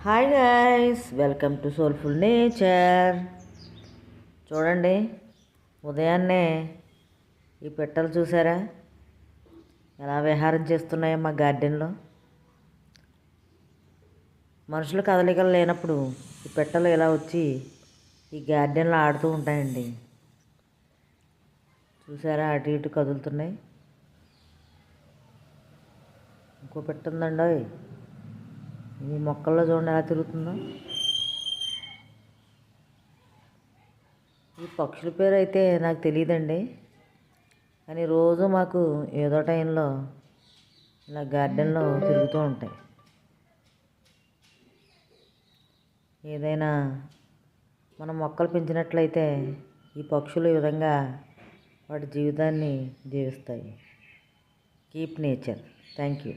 Hi guys, welcome to soulful nature. చూడండి, ఉదయాన్నే ఈ పిట్టలు చూసారా ఎలా విహారం చేస్తున్నాయో మా గార్డెన్లో. మనుషుల కదలికలు లేనప్పుడు ఈ పిట్టలు ఇలా వచ్చి ఈ గార్డెన్లో ఆడుతూ ఉంటాయండి. చూసారా, అటు ఇటు కదులుతున్నాయి. ఇంకో పిట్ట ఉందండి, ఈ మొక్కల్లో చూడండి ఎలా తిరుగుతుందో. ఈ పక్షుల పేరు అయితే నాకు తెలియదండి, కానీ రోజు మాకు ఏదో టైంలో ఇలా గార్డెన్లో తిరుగుతూ ఉంటాయి. ఏదైనా మనం మొక్కలు పెంచినట్లయితే ఈ పక్షులు ఈ విధంగా వాటి జీవితాన్ని జీవిస్తాయి. Keep nature. Thank you.